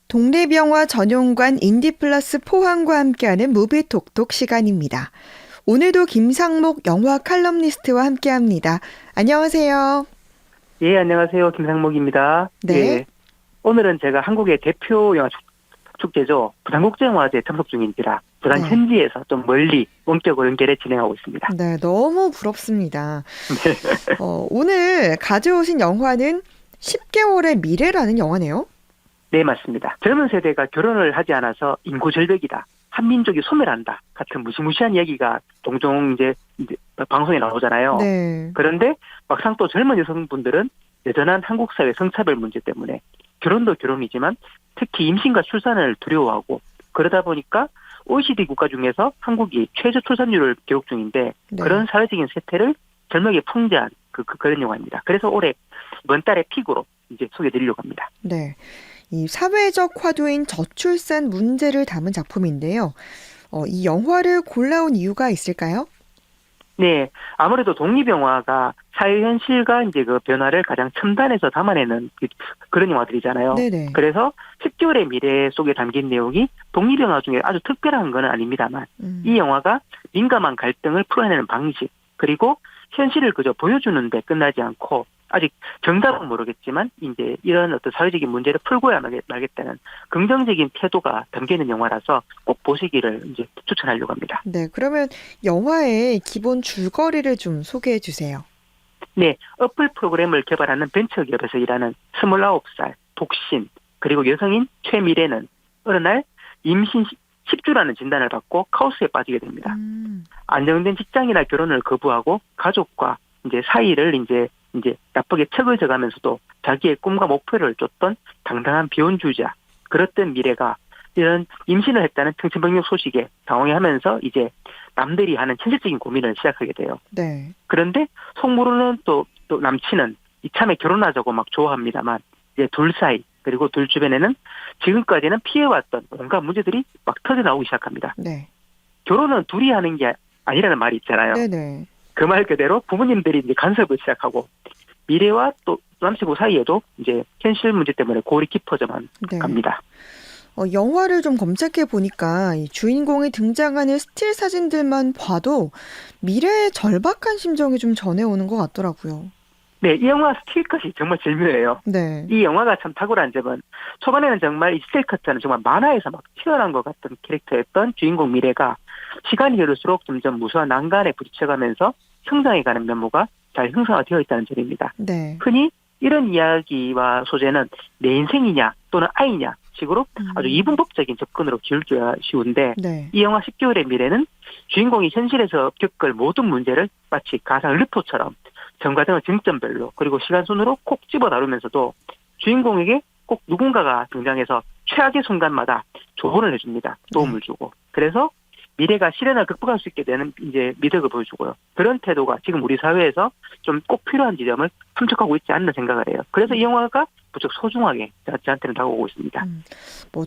독립영화 전용관 인디플러스 포항과 함께하는 무비톡톡 시간입니다. 오늘도 김상목 영화 칼럼니스트와 함께합니다. 안녕하세요. 예, 안녕하세요. 김상목입니다. 네. 예, 오늘은 제가 한국의 대표 영화 축제죠. 부산국제영화제에 참석 중인지라 부산 네. 현지에서 좀 멀리 원격 연결해 진행하고 있습니다. 네, 너무 부럽습니다. 오늘 가져오신 영화는 10개월의 미래라는 영화네요. 네, 맞습니다. 젊은 세대가 결혼을 하지 않아서 인구 절벽이다. 한민족이 소멸한다. 같은 무시무시한 이야기가 종종 이제 방송에 나오잖아요. 네. 그런데 막상 또 젊은 여성분들은 여전한 한국 사회 성차별 문제 때문에 결혼도 결혼이지만 특히 임신과 출산을 두려워하고 그러다 보니까 OECD 국가 중에서 한국이 최저 출산율을 기록 중인데 네. 그런 사회적인 세태를 젊게 풍자한 그런 영화입니다. 그래서 올해 이번 달에 픽으로 이제 소개해드리려고 합니다. 네. 이 사회적 화두인 저출산 문제를 담은 작품인데요. 이 영화를 골라온 이유가 있을까요? 네, 아무래도 독립영화가 사회 현실과 이제 그 변화를 가장 첨단에서 담아내는 그런 영화들이잖아요. 네네. 그래서 10개월의 미래 속에 담긴 내용이 독립영화 중에 아주 특별한 건 아닙니다만 이 영화가 민감한 갈등을 풀어내는 방식 그리고 현실을 그저 보여주는 데 끝나지 않고 아직 정답은 모르겠지만 이제 이런 어떤 사회적인 문제를 풀고야 말겠다는 긍정적인 태도가 담겨 있는 영화라서 꼭 보시기를 이제 추천하려고 합니다. 네, 그러면 영화의 기본 줄거리를 좀 소개해 주세요. 네, 어플 프로그램을 개발하는 벤처기업에서 일하는 29살 독신 그리고 여성인 최미래는 어느 날 임신 10주라는 진단을 받고 카오스에 빠지게 됩니다. 안정된 직장이나 결혼을 거부하고 가족과 이제 사이를 이제 나쁘게 척을 져가면서도 자기의 꿈과 목표를 쫓던 당당한 비혼주의자 그렇던 미래가 이런 임신을 했다는 청천벽력 소식에 당황해하면서 이제 남들이 하는 현실적인 고민을 시작하게 돼요. 네. 그런데 속모르는 또 남친은 이참에 결혼하자고 막 좋아합니다만 이제 둘 사이 그리고 둘 주변에는 지금까지는 피해왔던 온갖 문제들이 막 터져 나오기 시작합니다. 네. 결혼은 둘이 하는 게 아니라는 말이 있잖아요. 네네. 그 말 그대로 부모님들이 이제 간섭을 시작하고 미래와 또 남친구 사이에도 이제 현실 문제 때문에 골이 깊어져만 네. 갑니다. 영화를 좀 검색해 보니까 이 주인공이 등장하는 스틸 사진들만 봐도 미래의 절박한 심정이 좀 전해오는 것 같더라고요. 네, 이 영화 스틸컷이 정말 절묘해요. 네. 이 영화가 참 탁월한 점은 초반에는 정말 이 스틸컷은 정말 만화에서 막 튀어나온 것 같은 캐릭터였던 주인공 미래가 시간이 흐를수록 점점 무수한 난간에 부딪혀가면서 성장해가는 면모가 잘 형성화되어 있다는 점입니다. 네. 흔히 이런 이야기와 소재는 내 인생이냐 또는 아이냐 식으로 아주 이분법적인 접근으로 기울기가 쉬운데 네. 이 영화 10개월의 미래는 주인공이 현실에서 겪을 모든 문제를 마치 가상 르포처럼 전과등을 쟁점별로 그리고 시간순으로 콕 집어 다루면서도 주인공에게 꼭 누군가가 등장해서 최악의 순간마다 조언을 해줍니다. 도움을 주고. 그래서 미래가 시련을 극복할 수 있게 되는 이제 미덕을 보여주고요. 그런 태도가 지금 우리 사회에서 좀 꼭 필요한 지점을 탐색하고 있지 않나 생각을 해요. 그래서 이 영화가 무척 소중하게 저한테는 다가오고 있습니다.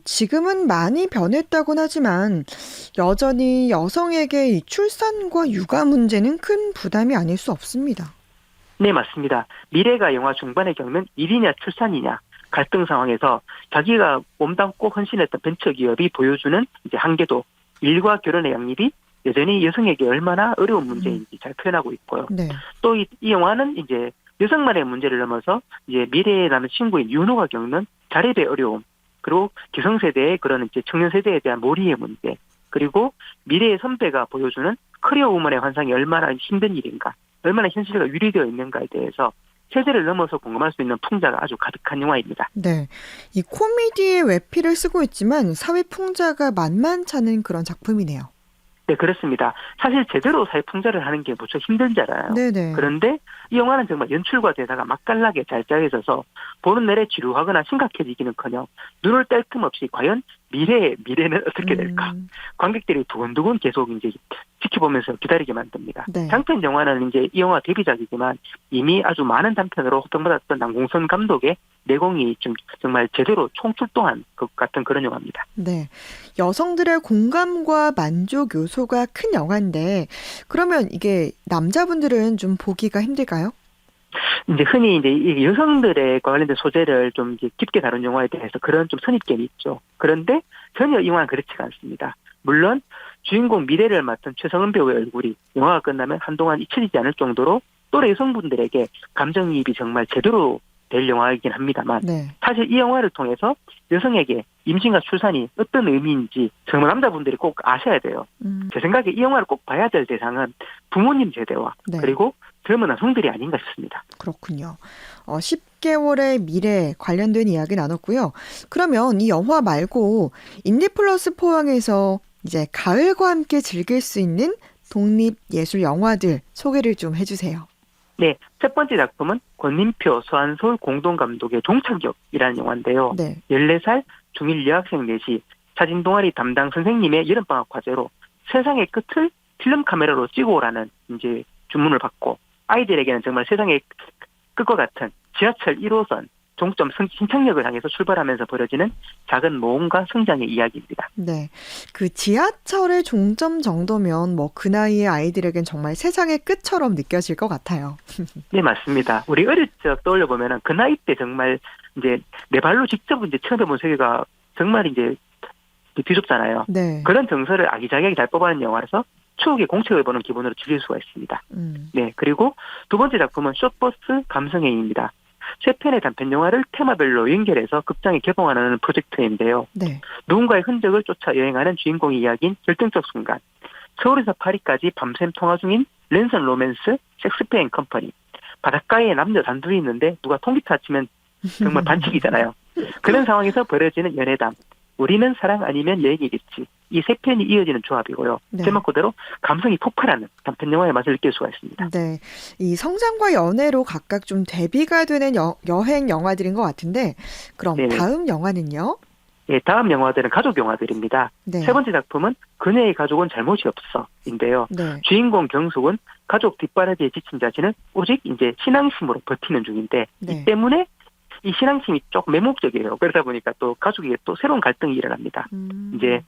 지금은 많이 변했다곤 하지만 여전히 여성에게 이 출산과 육아 문제는 큰 부담이 아닐 수 없습니다. 네, 맞습니다. 미래가 영화 중반에 겪는 일이냐 출산이냐 갈등 상황에서 자기가 몸담고 헌신했던 벤처기업이 보여주는 이제 한계도 일과 결혼의 양립이 여전히 여성에게 얼마나 어려운 문제인지 잘 표현하고 있고요. 네. 또 이 영화는 이제 여성만의 문제를 넘어서 이제 미래의 나는 친구인 윤호가 겪는 자립의 어려움, 그리고 기성세대의 그런 이제 청년 세대에 대한 몰이의 문제, 그리고 미래의 선배가 보여주는 커리어 우먼의 환상이 얼마나 힘든 일인가, 얼마나 현실과 유리되어 있는가에 대해서 세대를 넘어서 공감할 수 있는 풍자가 아주 가득한 영화입니다. 네. 이 코미디의 외피를 쓰고 있지만 사회 풍자가 만만찮은 그런 작품이네요. 네, 그렇습니다. 사실 제대로 사회 풍자를 하는 게 무척 힘들잖아요. 네네. 그런데 이 영화는 정말 연출과 대사가 맛깔나게 잘 짜여져서 보는 내내 지루하거나 심각해지기는커녕 눈을 뗄 틈 없이 과연 미래는 어떻게 될까? 관객들이 두근두근 계속 이제 지켜보면서 기다리게 만듭니다. 네. 장편 영화는 이제 이 영화 데뷔작이지만 이미 아주 많은 단편으로 호평받았던 남궁선 감독의 내공이 좀 정말 제대로 총출동한 것 같은 그런 영화입니다. 네. 여성들의 공감과 만족 요소가 큰 영화인데 그러면 이게 남자분들은 좀 보기가 힘들까요? 이제 흔히 이제 이 여성들의 관련된 소재를 좀 이제 깊게 다룬 영화에 대해서 그런 좀 선입견이 있죠. 그런데 전혀 이 영화는 그렇지가 않습니다. 물론 주인공 미래를 맡은 최성은 배우의 얼굴이 영화가 끝나면 한동안 잊혀지지 않을 정도로 또래 여성분들에게 감정이입이 정말 제대로 될 영화이긴 합니다만 네. 사실 이 영화를 통해서 여성에게 임신과 출산이 어떤 의미인지 정말 남자분들이 꼭 아셔야 돼요. 제 생각에 이 영화를 꼭 봐야 될 대상은 부모님 세대와 네. 그리고 젊은 남성들이 아닌가 싶습니다. 그렇군요. 10개월의 미래 관련된 이야기 나눴고요. 그러면 이 영화 말고 인디플러스 포항에서 이제 가을과 함께 즐길 수 있는 독립예술 영화들 소개를 좀 해주세요. 네, 첫 번째 작품은 권민표, 서한솔 공동감독의 종착역이라는 영화인데요. 네. 14살 중1 여학생 넷이 사진 동아리 담당 선생님의 여름방학 과제로 세상의 끝을 필름 카메라로 찍어오라는 이제 주문을 받고 아이들에게는 정말 세상의 끝과 같은 지하철 1호선 종점 신창역을 향해서 출발하면서 벌어지는 작은 모험과 성장의 이야기입니다. 네. 그 지하철의 종점 정도면 뭐 그 나이의 아이들에겐 정말 세상의 끝처럼 느껴질 것 같아요. 네, 맞습니다. 우리 어릴 적 떠올려 보면은 그 나이 때 정말 이제 내 발로 직접 이제 처음 해본 세계가 정말 이제 뒤좁잖아요. 네. 그런 정서를 아기자기하게 잘 뽑아낸 영화라서 추억의 공책을 보는 기분으로 즐길 수가 있습니다. 네, 그리고 두 번째 작품은 숏버스 감성행입니다. 세 편의 단편 영화를 테마별로 연결해서 극장에 개봉하는 프로젝트인데요. 네. 누군가의 흔적을 쫓아 여행하는 주인공의 이야기인 결정적 순간. 서울에서 파리까지 밤샘 통화 중인 랜선 로맨스 섹스피어 앤 컴퍼니. 바닷가에 남녀 단둘이 있는데 누가 통기타 치면 정말 반칙이잖아요. 그런 상황에서 벌어지는 연애담. 우리는 사랑 아니면 여행이겠지. 이 세 편이 이어지는 조합이고요. 네. 제목 그대로 감성이 폭발하는 단편 영화의 맛을 느낄 수가 있습니다. 네. 이 성장과 연애로 각각 좀 대비가 되는 여행 영화들인 것 같은데 그럼 네네. 다음 영화는요? 예, 다음 영화들은 가족 영화들입니다. 네. 세 번째 작품은 그녀의 가족은 잘못이 없어인데요. 네. 주인공 경숙은 가족 뒷바라지에 지친 자신은 오직 이제 신앙심으로 버티는 중인데 네. 이 때문에 이 신앙심이 조금 매목적이에요. 그러다 보니까 또 가족에게 또 새로운 갈등이 일어납니다. 이제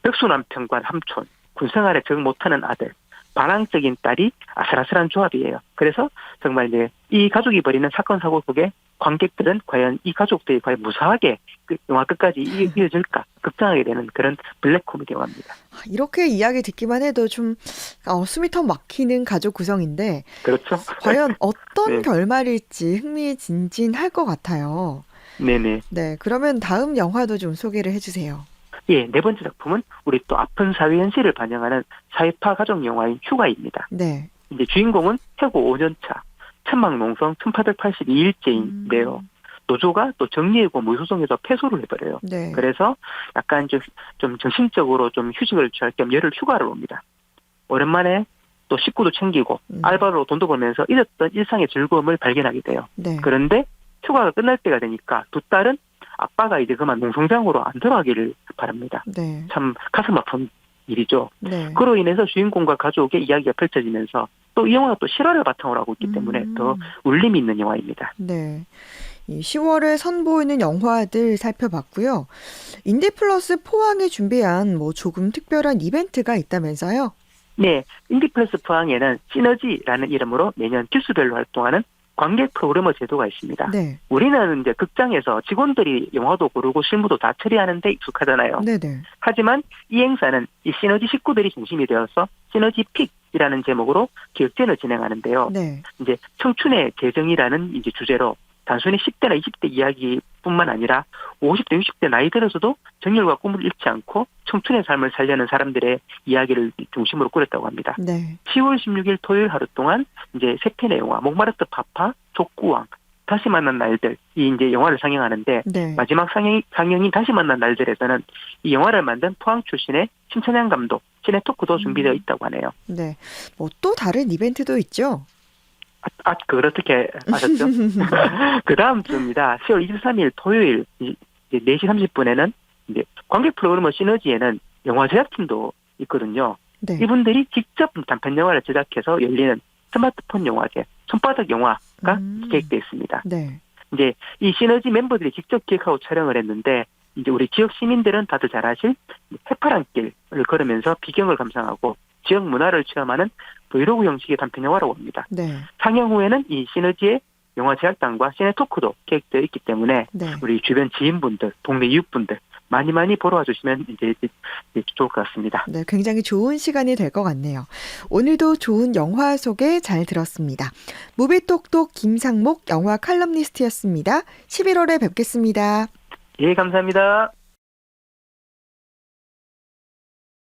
백수 남편과 삼촌, 군생활에 적응 못하는 아들, 반항적인 딸이 아슬아슬한 조합이에요. 그래서 정말 이제 이 가족이 벌이는 사건 사고 속에 관객들은 과연 이 가족들이 과연 무사하게 그 영화 끝까지 이어질까 걱정하게 되는 그런 블랙 코미디 영화입니다. 이렇게 이야기 듣기만 해도 좀 숨이 턱 막히는 가족 구성인데 그렇죠. 과연 어떤 네. 결말일지 흥미진진할 것 같아요. 네네. 네, 그러면 다음 영화도 좀 소개를 해주세요. 예, 네 번째 작품은 우리 또 아픈 사회 현실을 반영하는 사회파 가족 영화인 휴가입니다. 네. 이제 주인공은 해고 5년차 천막농성 1882일째인데요. 노조가 또 정리해고 무소송에서 패소를 해버려요. 네. 그래서 약간 좀 정신적으로 좀 휴식을 취할 겸 열흘 휴가를 옵니다. 오랜만에 또 식구도 챙기고 알바로 돈도 벌면서 잊었던 일상의 즐거움을 발견하게 돼요. 네. 그런데 휴가가 끝날 때가 되니까 두 딸은 아빠가 이제 그만 농성장으로 안 들어가기를 바랍니다. 네. 참 가슴 아픈 일이죠. 네. 그로 인해서 주인공과 가족의 이야기가 펼쳐지면서 또 이 영화가 또 실화를 바탕으로 하고 있기 때문에 더 울림이 있는 영화입니다. 네. 이 10월에 선보이는 영화들 살펴봤고요. 인디플러스 포항에 준비한 뭐 조금 특별한 이벤트가 있다면서요? 네, 인디플러스 포항에는 시너지라는 이름으로 매년 기수별로 활동하는 관객 프로그래머 제도가 있습니다. 네. 우리는 이제 극장에서 직원들이 영화도 고르고 실무도 다 처리하는데 익숙하잖아요. 네네. 하지만 이 행사는 이 시너지 식구들이 중심이 되어서 시너지 픽이라는 제목으로 기획전을 진행하는데요. 네. 이제 청춘의 재정이라는 이제 주제로 단순히 10대나 20대 이야기뿐만 아니라 50대, 60대 나이 들어서도 정열과 꿈을 잃지 않고 청춘의 삶을 살려는 사람들의 이야기를 중심으로 꾸렸다고 합니다. 네. 10월 16일 토요일 하루 동안 이제 세 편의 영화 몽마르트 파파, 족구왕, 다시 만난 날들 이 이제 영화를 상영하는데 네. 마지막 상영인 다시 만난 날들에서는 이 영화를 만든 포항 출신의 신천양 감독 신의 토크도 준비되어 있다고 하네요. 네. 뭐 또 다른 이벤트도 있죠? 그걸 어떻게 아셨죠? 그 다음 주입니다. 10월 23일 토요일 이제 4시 30분에는 이제 관객 프로그래머 시너지에는 영화 제작팀도 있거든요. 네. 이분들이 직접 단편 영화를 제작해서 열리는 스마트폰 영화제, 손바닥 영화가 기획되어 있습니다. 네. 이제 이 시너지 멤버들이 직접 기획하고 촬영을 했는데 이제 우리 지역 시민들은 다들 잘 아실 해파란 길을 걸으면서 비경을 감상하고 지역 문화를 체험하는 브이로그 형식의 단편 영화라고 합니다. 네. 상영 후에는 이 시너지의 영화 제작단과 시네토크도 계획되어 있기 때문에 네. 우리 주변 지인분들, 동네 이웃분들 많이 보러 와주시면 이제 좋을 것 같습니다. 네, 굉장히 좋은 시간이 될 것 같네요. 오늘도 좋은 영화 소개 잘 들었습니다. 무비톡톡 김상목 영화 칼럼니스트였습니다. 11월에 뵙겠습니다. 예, 감사합니다.